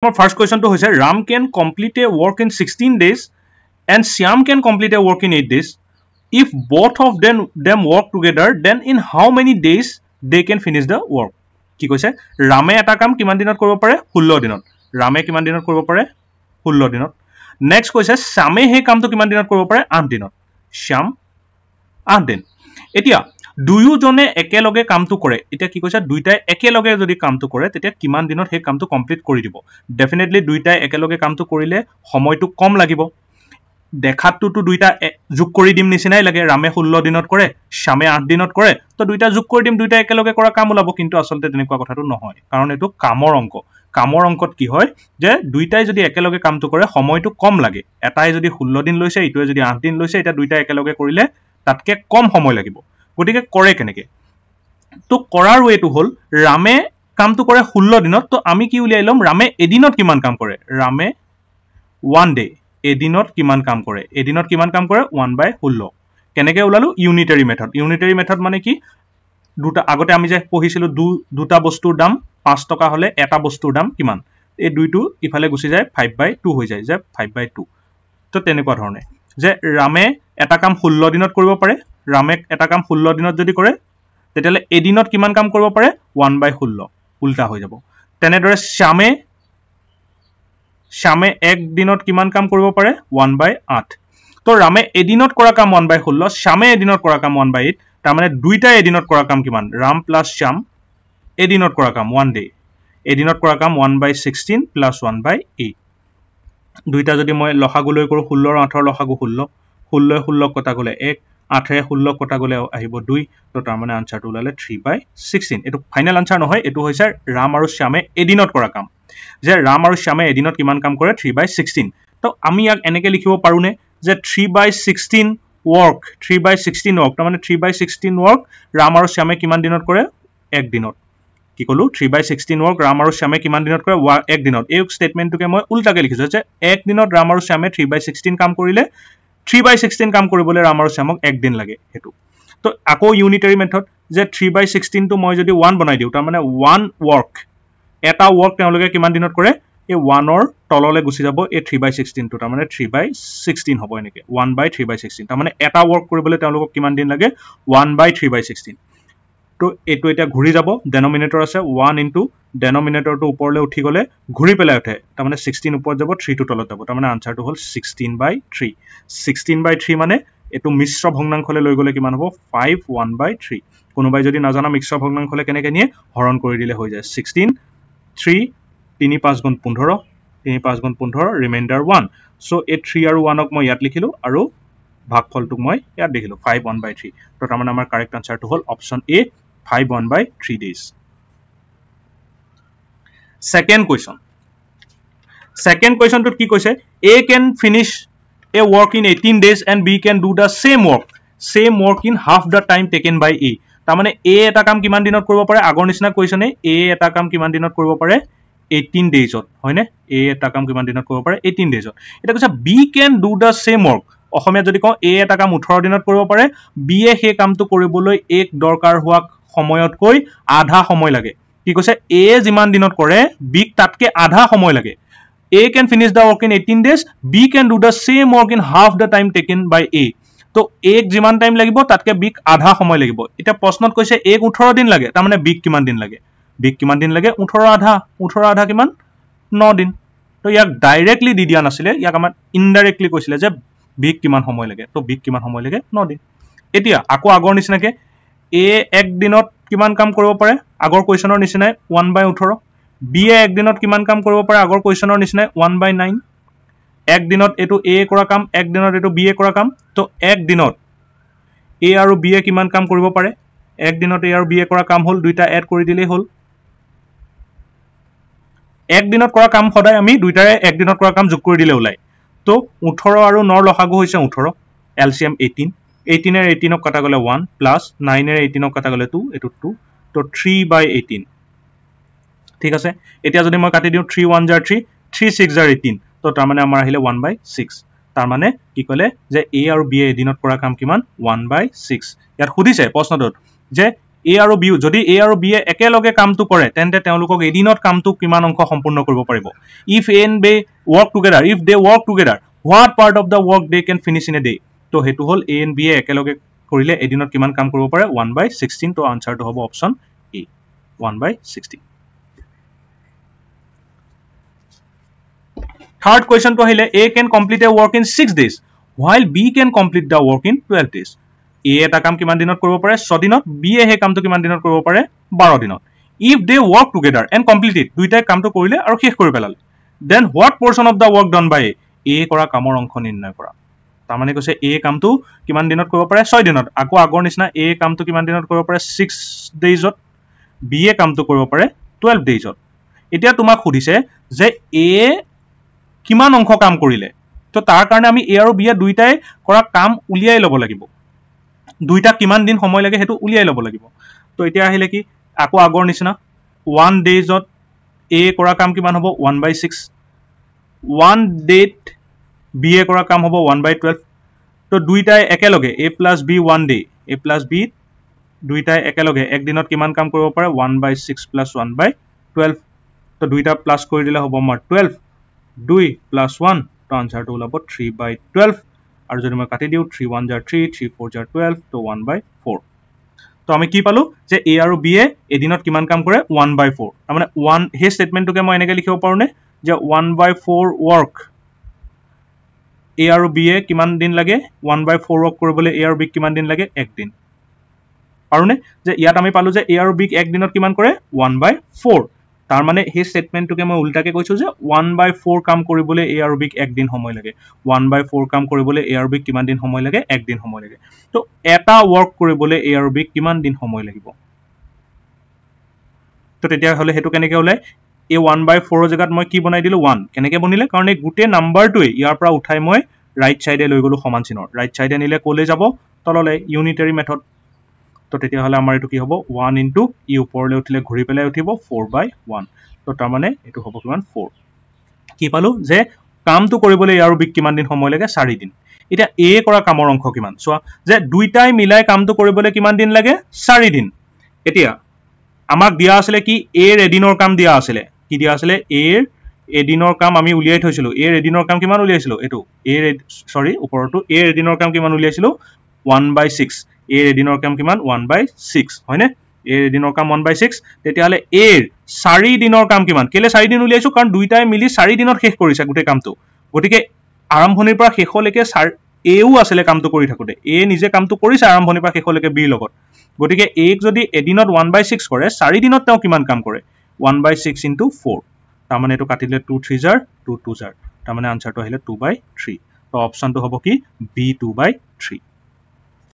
Our first question to hoise Ram can complete a work in 16 days and Shyam can complete a work in 8 days. If both of them work together, then in how many days they can finish the work? কি কৈছে ৰামে এটা কাম কিমান দিনত কৰিব পাৰে 16 দিনত ৰামে কিমান দিনত কৰিব পাৰে 16 দিনত নেক্সট কৈছে শ্যামে হে কামটো কিমান দিনত কৰিব পাৰে 8 দিনত শ্যাম 8 দিন এতিয়া দুয়োজনে একেলগে কামটো কৰে এতিয়া কি কৈছে দুইটাই একেলগে যদি কামটো কৰে তেতিয়া কিমান দিনত হে কামটো কমপ্লিট কৰি দিব ডেফিনেটলি দুইটাই একেলগে কামটো কৰিলে সময়টো কম লাগিব দেখাতটো দুইটা যোগ কৰি দিম নিচিনাই লাগে ৰামে 16 দিনত কৰে শ্যামে 8 দিনত কৰে তো দুইটা যোগ কৰি দিম দুইটা একেলগে কৰা কাম ওলাব কিন্তু আসলতে তেনেকুৱা কথাটো নহয় কাৰণ এটো কামৰ অংকত কি হয় যে দুইটাই যদি একেলগে কামটো কৰে সময়টো কম লাগে এটাই যদি 16 দিন লৈছে ইটোৱে যদি 8 দিন লৈছে এটা দুইটা একেলগে কৰিলে তাতকে কম সময় লাগিব গতিকে কৰে কেনেকে তো কৰাৰ ওয়েটো হল ৰামে কামটো কৰে 16 দিনত তো আমি কি উলিয়াই লম ৰামে এদিনত কিমান কাম কৰে ৰামে 1 ডে এদিনত কিমান কাম কৰে 1/16 কেনেকে উলালো ইউনিটাৰী মেথড মানে কি দুটা আগতে আমি যে পঢ়িছিলো দুটা বস্তুৰ দাম 5 টকা হলে এটা বস্তুৰ দাম কিমান এই দুইটো ইফালে গুছি যায় 5/2 হৈ যায় যে 5/2 তো তেনেকুৱা ধৰণে যে ৰামে এটা কাম 16 দিনত কৰিব পাৰে ৰামে এটা কাম 16 দিনত যদি কৰে তেতিয়ালে এদিনত কিমান কাম কৰিব পাৰে 1/16 উল্টা হৈ যাব তেনেদৰে শ্যামে এক দিনত কিমান কাম কৰিব পাৰে 1/8 তো ৰামে এদিনত কৰা কাম 1/16 শ্যামে এদিনত কৰা কাম 1/8 তাৰ মানে দুইটা এদিনত কৰা কাম কিমান ৰাম প্লাস শ্যাম এদিনত কৰা কাম 1 ডে এদিনত কৰা কাম 1/16 প্লাস 1/8 দুইটা যদি মই লসাগুলৈ কৰো 16 আৰু 8 লসাগু 16 16 কটা গলে 1 8 16 কটা গলে আহিব 2 তো তাৰ মানে আনসাৰটো ওলালে 3/16 এটো ফাইনাল আনসাৰ নহয় এটো হৈছে ৰাম আৰু শ্যামে এদিনত কৰা কাম যে ৰাম আৰু শ্যামে এদিনত কিমান কাম কৰে 3/16 তো আমি ইয়াক এনেকে লিখিব পাৰোনে যে 3/16 work 3/16 work তাৰ মানে 3/16 work ৰাম আৰু শ্যামে কিমান দিনত কৰে এক দিনত কি কলো 3/16 work ৰাম আৰু শ্যামে কিমান দিনত কৰে এক দিনত এই স্টেটমেন্টটোকে মই উল্টাকে লিখিছো যে এক দিনত ৰাম আৰু শ্যামে 3/16 কাম কৰিলে 3/16 কাম কৰিবলৈ ৰাম আৰু শ্যামক এক দিন লাগে হেতু তো আকৌ ইউনিটাৰী মেথড যে 3/16 টো মই যদি 1 বনাই দিও তাৰ মানে 1 work এটা work তেওঁলোকে কিমান দিনত কৰে এই 1 ৰ তললে গুছি যাব এই 3/16 টো তাৰ মানে 3/16 হ'ব এনেকে 1/3/16 তাৰ মানে এটা work কৰিবলৈ তেওঁলোকক কিমান দিন লাগে 1/3/16 তো এটো এটা ঘুৰি যাব ডেনোমিনেটৰ আছে 1 ইনটু ডেনোমিনেটৰটো ওপৰলে উঠি গলে ঘুৰি পেলাই উঠে তাৰ মানে 16 ওপৰত যাব 3 টো তলত যাব তাৰ মানে আনসাৰটো হল 16/3 16/3 মানে এটো মিশ্ৰ ভগ্নাংশলে লৈ গলে কিমান হ'ব 5 1/3 কোনোবাই যদি নাজানা মিশ্ৰ ভগ্নাংশলে কেনেকে নিয়ে হৰণ কৰি দিলে হৈ যায় 16 3 3 5 গুণ 15 3 5 গুণ 15 ৰিমাইন্ডাৰ 1 সো এই 3 আৰু 1 ক মই ইয়াত লিখিলো আৰু ভাগফলটোক মই ইয়াত দেখিলো 5 1/3 তো তাৰ মানে আমাৰ correct আনসাৰটো hall option A 5 1/3 days second question to কি কৈছে a can finish a work in 18 days and b can do the same work in half the time taken by a তাৰ মানে a এটা কাম কিমান দিনত কৰিব পাৰে আগৰ নিচিনা কোৱেছনে a এটা কাম কিমান দিনত কৰিব পাৰে 18 days হয়নে a এটা কাম কিমান দিনত কৰিব পাৰে 18 days এটা কৈছে b can do the same work অসমীয়া যদি কওঁ a এটা কাম 18 দিনত কৰিব পাৰে b এ সেই কামটো কৰিবলৈ এক দৰকাৰ হোৱা সময়তকৈ আধা সময় লাগে কি কৈছে a যিমান দিনত কৰে b তাতকে আধা সময় লাগে a can finish the work in 18 days b can do the same work in half the time taken by a তো a যিমান টাইম লাগিব তাতকে b আধা সময় লাগিব এটা প্ৰশ্নত কৈছে a 18 দিন লাগে তাৰ মানে b কিমান দিন লাগে b কিমান দিন লাগে 18 আধা কিমান 9 দিন তো ইয়াক ডাইৰেক্টলি দি দিয়া নাছিলে ইয়াক আমাৰ ইনডাইৰেক্টলি কৈছিলে যে b কিমান সময় লাগে তো b কিমান সময় লাগে 9 দিন এতিয়া আকৌ আগৰ নিচিনাকে a এক দিনত কিমান কাম কৰিব পাৰে আগৰ কোৱেছনৰ নিচিনাই 1/18 b এ এক দিনত কিমান কাম কৰিব পাৰে আগৰ কোৱেছনৰ নিচিনাই 1/9 এক দিনত এটো a কৰা কাম এক দিনত এটো b এ কৰা কাম তো এক দিনত a আৰু b এ কিমান কাম কৰিব পাৰে এক দিনত a আৰু b এ কৰা কাম হল দুইটা এড কৰি দিলেই হল এক দিনত কৰা কাম সদায় আমি দুইটাৰে এক দিনত কৰা কাম যোগ কৰি দিলে ওলাই তো 18 আৰু 9 লসাগু হৈছে 18 এলসিএম 18 18 এর 18 ক কাটা গলে 1 প্লাস 9 এর 18 ক কাটা গলে 2 এটো 2 তো 3/18 ঠিক আছে এতিয়া যদি মই কাটি দিও 3 1 jar 3 3 6 jar 18 তো তাৰ মানে আমাৰ আহিলে 1/6 তাৰ মানে কি কলে যে a আৰু b এ এদিনত কৰা কাম কিমান 1/6 ইয়াত খুদিছে প্ৰশ্নটোত যে A আৰু B যদি A আৰু B এ একেলগে কামটো কৰে তেন্তে তেওঁলোকক এদিনত কামটো কিমান অংশ সম্পূৰ্ণ কৰিব পাৰিব if A and B work together if they work together what part of the work they can finish in a day তো হেতু হল A and B এ একেলগে কৰিলে এদিনত কিমান কাম কৰিব পাৰে 1/16 তো আনসাৰটো হ'ব option A 1/16 Third question to ahile A can complete a work in 6 days while B can complete the work in 12 days A eta kam kiman dinot koribo pare 6 dinot B he kam to kiman dinot koribo pare 12 dinot if they work together and complete it duitai kam to korile aru shesh kori pelale then what portion of the work done by A kora kamor onkho nirnoy kora tar mane koise A kam to kiman dinot koribo pare 6 dinot ako agor nisna A kam to kiman dinot koribo pare 6 days ot B e kam to koribo pare 12 days ot etia tumak khudise je A কিমান অংশ কাম কৰিলে তো তাৰ কাৰণে আমি A আৰু B দুইটাই কৰা কাম উলিয়াই লব লাগিব দুইটা কিমান দিন সময় লাগে হেতু উলিয়াই লব লাগিব তো এতিয়া আহিলে কি আকো আগৰ নিচিনা 1 ডেজত A কৰা কাম কিমান হ'ব 1/6 1 ডেট B কৰা কাম হ'ব 1/12 তো দুইটাই একেলগে A + B 1 day A + B দুইটাই একেলগে এক দিনত কিমান কাম কৰিব পাৰে 1/6 + 1/12 তো দুইটা প্লাস কৰি দিলে হ'ব আমাৰ 12 2 plus 1 to answer to ulabo 3/12 aru jodi moi kati diu 3 1 jar 3 3 4 jar 12 to 1/4 to ami ki palu je A aru B e edinot kiman kam kore 1/4 tamane 1 he statement to ke moi eneke likhibo paru ne je 1/4 work A aru B e kiman din lage 1/4 work koribole A aru B kiman din lage ek din paru ne je iat ami palu je A aru B ek dinot kiman kore 1/4 तार माने हे statement टुके মই উল্টাকে কৈছো যে 1/4 কাম কৰিবলে A আৰু B এক দিন সময় লাগে 1/4 কাম কৰিবলে A আৰু B কিমান দিন সময় লাগে এক দিন সময় লাগে তো এটা ওয়ার্ক কৰিবলে A আৰু B কিমান দিন সময় লাগিব তো তেতিয়া হলে হেতু কেনেকে হলে A 1/4 জায়গাত মই কি বনাই দিলো 1 কেনেকে বনিলে কাৰণ এই গুটে নাম্বাৰটোৱে ইয়াৰ পৰা উঠাই মই ৰাইট সাইডে লৈ গলো সমান চিনৰ ৰাইট সাইডে নিলে কোলে যাব তললে ইউনিটাৰী মেথড তো তেতিয়া হলে আমাৰ এটো কি হ'ব 1 * ই ওপৰলে উঠিলে ঘুৰি পেলাই উঠিব 4/1 তো তাৰ মানে এটো হ'ব কিমান 4 কি পালো যে কামটো কৰিবলৈ আৰু বিক কিমান দিন সময় লাগে 4 দিন এটা A কৰা কামৰ অংশ কিমান সোৱা যে দুইটাই মিলাই কামটো কৰিবলৈ কিমান দিন লাগে 4 দিন এতিয়া আমাক দিয়া আছিল কি A ৰ এদিনৰ কাম দিয়া আছিল কি দিয়া আছিল A ৰ এদিনৰ কাম আমি উলিয়াই থৈছিলো A ৰ এদিনৰ কাম কিমান উলিয়াইছিলো এটো A ৰ সৰি ওপৰটো A ৰ এদিনৰ কাম কিমান উলিয়াইছিলো 1/6 A এদিনৰ কাম কিমান 1/6 হয়নে A এদিনৰ কাম 1/6 তেতিয়া হলে A 4 দিনৰ কাম কিমান কেলে 4 দিন উলিয়াইছো কাৰণ দুইটাই মিলি 4 দিনত শেষ কৰিছে গুটে কামটো গটিকে আৰম্ভণিৰ পৰা শেষলৈকে A ও আছিল কামটো কৰি থাকোতে A নিজে কামটো কৰিছে আৰম্ভণিৰ পৰা শেষলৈকে B লগত গটিকে A যদি এদিনত 1/6 কৰে 4 দিনত তেওঁ কিমান কাম কৰে 1/6 * 4 তাৰ মানে এটো কাটিলে 2 3 জাৰ 2 2 জাৰ তাৰ মানে আনসাৰটো আহিলে 2/3 তো অপচনটো হ'ব কি B 2/3